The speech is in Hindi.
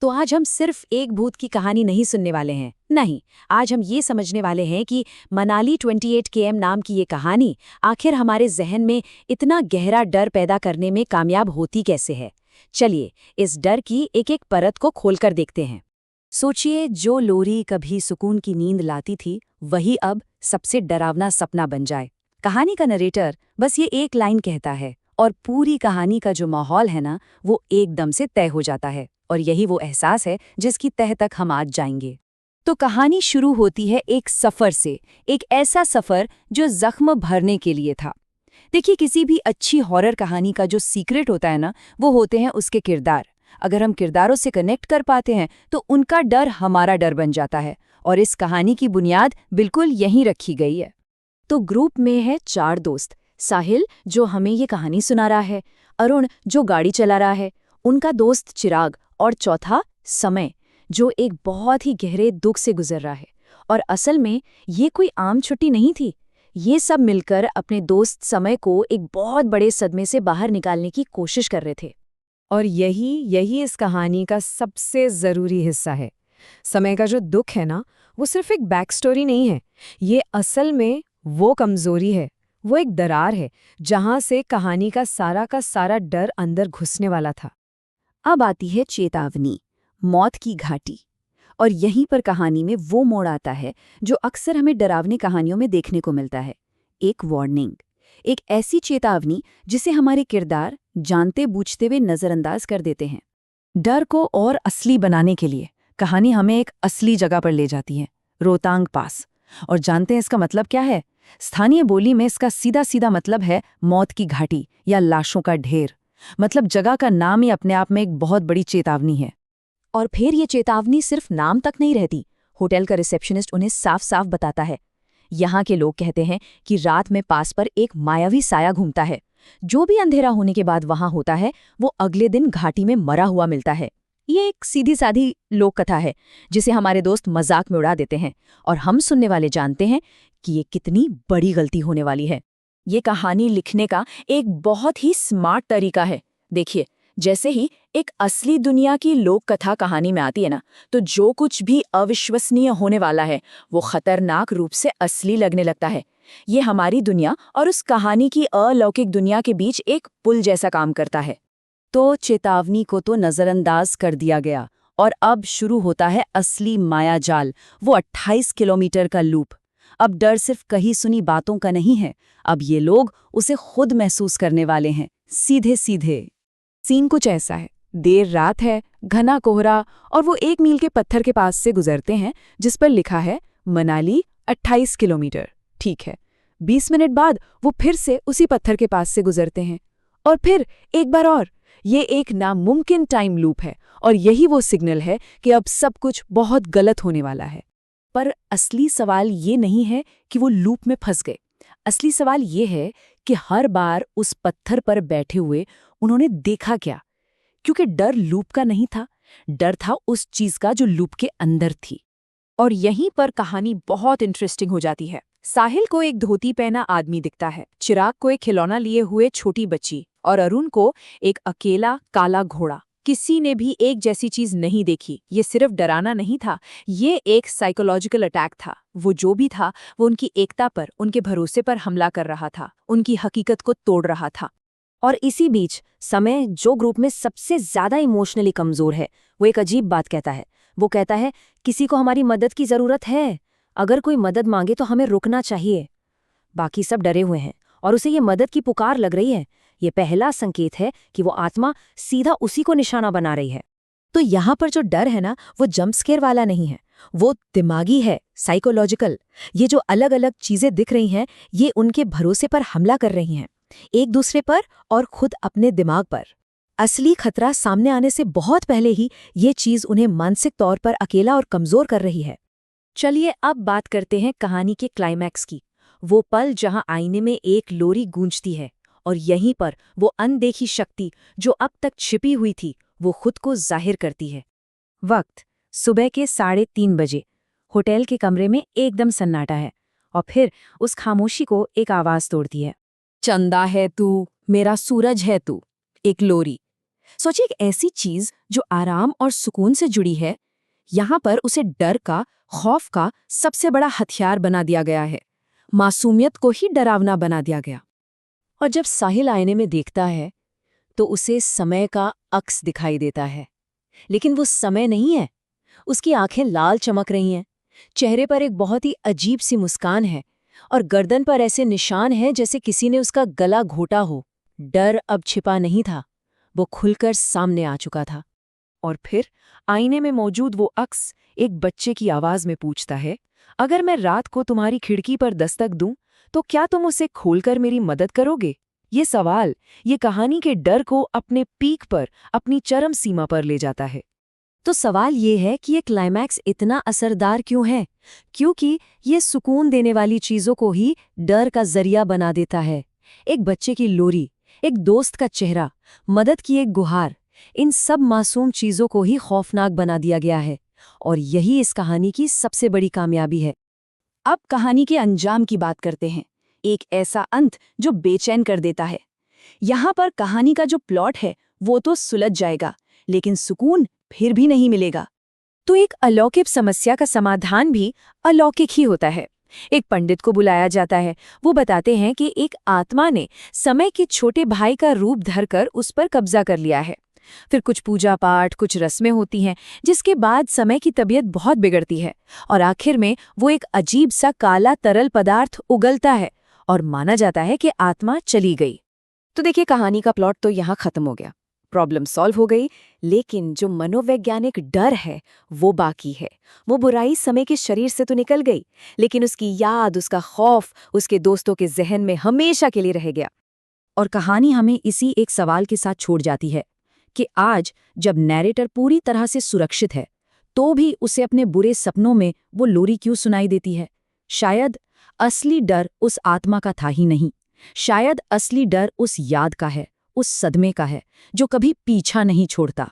तो आज हम सिर्फ एक भूत की कहानी नहीं सुनने वाले हैं। नहीं, आज हम ये समझने वाले हैं कि मनाली 28 KM नाम की ये कहानी आखिर हमारे जहन में इतना गहरा डर पैदा करने में कामयाब होती कैसे है। चलिए इस डर की एक एक परत को खोलकर देखते हैं। सोचिए, जो लोरी कभी सुकून की नींद लाती थी वही अब सबसे डरावना सपना बन जाए। कहानी का नरेटर बस ये एक लाइन कहता है और पूरी कहानी का जो माहौल है ना, वो एकदम से तय हो जाता है। और यही वो एहसास है जिसकी तह तक हम आज जाएंगे। तो कहानी शुरू होती है एक सफ़र से, एक ऐसा सफ़र जो जख्म भरने के लिए था। देखिए, किसी भी अच्छी हॉरर कहानी का जो सीक्रेट होता है ना, वो होते हैं उसके किरदार। अगर हम किरदारों से कनेक्ट कर पाते हैं तो उनका डर हमारा डर बन जाता है। और इस कहानी की बुनियाद बिल्कुल यहीं रखी गई है। तो ग्रुप में है 4 दोस्त। साहिल, जो हमें ये कहानी सुना रहा है, अरुण, जो गाड़ी चला रहा है, उनका दोस्त चिराग, और चौथा समय, जो एक बहुत ही गहरे दुख से गुजर रहा है। और असल में ये कोई आम छुट्टी नहीं थी। ये सब मिलकर अपने दोस्त समय को एक बहुत बड़े सदमे से बाहर निकालने की कोशिश कर रहे थे। और यही इस कहानी का सबसे ज़रूरी हिस्सा है। समय का जो दुख है ना, वो सिर्फ एक बैक स्टोरी नहीं है। ये असल में वो कमज़ोरी है, वो एक दरार है जहाँ से कहानी का सारा डर अंदर घुसने वाला था। अब आती है चेतावनी, मौत की घाटी। और यहीं पर कहानी में वो मोड़ आता है जो अक्सर हमें डरावनी कहानियों में देखने को मिलता है। एक वार्निंग, एक ऐसी चेतावनी जिसे हमारे किरदार जानते बूझते हुए नज़रअंदाज कर देते हैं। डर को और असली बनाने के लिए कहानी हमें एक असली जगह पर ले जाती है, रोहतांग पास। और जानते हैं इसका मतलब क्या है? स्थानीय बोली में इसका सीधा सीधा मतलब है मौत की घाटी या लाशों का ढेर। मतलब जगह का नाम ही अपने आप में एक बहुत बड़ी चेतावनी है। और फिर ये चेतावनी सिर्फ नाम तक नहीं रहती। होटल का रिसेप्शनिस्ट उन्हें साफ साफ बताता है। यहाँ के लोग कहते हैं कि रात में पास पर एक मायावी साया घूमता है। जो भी अंधेरा होने के बाद वहां होता है, वो अगले दिन घाटी में मरा हुआ मिलता है। ये एक सीधी साधी लोक कथा है जिसे हमारे दोस्त मजाक में उड़ा देते हैं। और हम सुनने वाले जानते हैं कि ये कितनी बड़ी गलती होने वाली है। ये कहानी लिखने का एक बहुत ही स्मार्ट तरीका है। देखिए, जैसे ही एक असली दुनिया की लोक कथा कहानी में आती है ना, तो जो कुछ भी अविश्वसनीय होने वाला है वो खतरनाक रूप से असली लगने लगता है। ये हमारी दुनिया और उस कहानी की अलौकिक दुनिया के बीच एक पुल जैसा काम करता है। तो चेतावनी को तो नज़रअंदाज कर दिया गया और अब शुरू होता है असली मायाजाल, वो 28 किलोमीटर का लूप। अब डर सिर्फ कहीं सुनी बातों का नहीं है, अब ये लोग उसे खुद महसूस करने वाले हैं, सीधे सीधे। सीन कुछ ऐसा है। देर रात है, घना कोहरा, और वो 1 मील के पत्थर के पास से गुजरते हैं जिस पर लिखा है मनाली 28 किलोमीटर। ठीक है, 20 मिनट बाद वो फिर से उसी पत्थर के पास से गुजरते हैं, और फिर एक बार और। ये एक नामुमकिन टाइम लूप है और यही वो सिग्नल है कि अब सब कुछ बहुत गलत होने वाला है। पर असली सवाल ये नहीं है कि वो लूप में फंस गए। असली सवाल ये है कि हर बार उस पत्थर पर बैठे हुए उन्होंने देखा क्या? क्योंकि डर लूप का नहीं था, डर था उस चीज का जो लूप के अंदर थी। और यहीं पर कहानी बहुत इंटरेस्टिंग हो जाती है। साहिल को एक धोती पहना आदमी दिखता है, चिराग को एक खिलौना लिए हुए छोटी बच्ची, और अरुण को एक अकेला काला घोड़ा। किसी ने भी एक जैसी चीज नहीं देखी। ये सिर्फ डराना नहीं था, ये एक साइकोलॉजिकल अटैक था। वो जो भी था, वो उनकी एकता पर, उनके भरोसे पर हमला कर रहा था, उनकी हकीकत को तोड़ रहा था। और इसी बीच समय, जो ग्रुप में सबसे ज्यादा इमोशनली कमजोर है, वो एक अजीब बात कहता है। वो कहता है, किसी को हमारी मदद की जरूरत है। अगर कोई मदद मांगे तो हमें रुकना चाहिए। बाकी सब डरे हुए हैं और उसे ये मदद की पुकार लग रही है। ये पहला संकेत है कि वो आत्मा सीधा उसी को निशाना बना रही है। तो यहाँ पर जो डर है ना, वो जंप स्केयर वाला नहीं है, वो दिमागी है, साइकोलॉजिकल। ये जो अलग अलग चीजें दिख रही हैं, ये उनके भरोसे पर हमला कर रही हैं, एक दूसरे पर और खुद अपने दिमाग पर। असली खतरा सामने आने से बहुत पहले ही ये चीज उन्हें मानसिक तौर पर अकेला और कमजोर कर रही है। चलिए अब बात करते हैं कहानी के क्लाइमैक्स की। वो पल जहां आईने में एक लोरी गूंजती है और यहीं पर वो अनदेखी शक्ति जो अब तक छिपी हुई थी, वो खुद को जाहिर करती है। वक्त सुबह के 3:30 बजे। होटल के कमरे में एकदम सन्नाटा है और फिर उस खामोशी को एक आवाज तोड़ती है। चंदा है तू, मेरा सूरज है तू। एक लोरी। सोचिए एक ऐसी चीज जो आराम और सुकून से जुड़ी है, यहाँ पर उसे डर का, खौफ का सबसे बड़ा हथियार बना दिया गया है। मासूमियत को ही डरावना बना दिया गया। और जब साहिल आईने में देखता है तो उसे समय का अक्स दिखाई देता है, लेकिन वो समय नहीं है। उसकी आंखें लाल चमक रही हैं, चेहरे पर एक बहुत ही अजीब सी मुस्कान है और गर्दन पर ऐसे निशान हैं जैसे किसी ने उसका गला घोटा हो। डर अब छिपा नहीं था, वो खुलकर सामने आ चुका था। और फिर आईने में मौजूद वो अक्स एक बच्चे की आवाज में पूछता है, अगर मैं रात को तुम्हारी खिड़की पर दस्तक दूं, तो क्या तुम उसे खोलकर मेरी मदद करोगे? ये सवाल, ये कहानी के डर को अपने पीक पर, अपनी चरम सीमा पर ले जाता है। तो सवाल ये है कि ये क्लाइमैक्स इतना असरदार क्यों है? क्योंकि ये सुकून देने वाली चीजों को ही डर का जरिया बना देता है। एक बच्चे की लोरी, एक दोस्त का चेहरा, मदद की एक गुहार, इन सब मासूम चीजों को ही खौफनाक बना दिया गया है। और यही इस कहानी की सबसे बड़ी कामयाबी है। अब कहानी के अंजाम की बात करते हैं। एक ऐसा अंत जो बेचैन कर देता है। यहाँ पर कहानी का जो प्लॉट है वो तो सुलझ जाएगा, लेकिन सुकून फिर भी नहीं मिलेगा। तो एक अलौकिक समस्या का समाधान भी अलौकिक ही होता है। एक पंडित को बुलाया जाता है। वो बताते हैं कि एक आत्मा ने समय के छोटे भाई का रूप धरकर उस पर कब्जा कर लिया है। फिर कुछ पूजा पाठ, कुछ रस्में होती हैं, जिसके बाद समय की तबीयत बहुत बिगड़ती है और आखिर में वो एक अजीब सा काला तरल पदार्थ उगलता है और माना जाता है कि आत्मा चली गई। तो देखिए, कहानी का प्लॉट तो यहाँ खत्म हो गया, प्रॉब्लम सॉल्व हो गई, लेकिन जो मनोवैज्ञानिक डर है वो बाकी है। वो बुराई समय के शरीर से तो निकल गई, लेकिन उसकी याद, उसका खौफ, उसके दोस्तों के जहन में हमेशा के लिए रह गया। और कहानी हमें इसी एक सवाल के साथ छोड़ जाती है कि आज जब नैरेटर पूरी तरह से सुरक्षित है, तो भी उसे अपने बुरे सपनों में वो लोरी क्यों सुनाई देती है? शायद असली डर उस आत्मा का था ही नहीं। शायद असली डर उस याद का है, उस सदमे का है, जो कभी पीछा नहीं छोड़ता।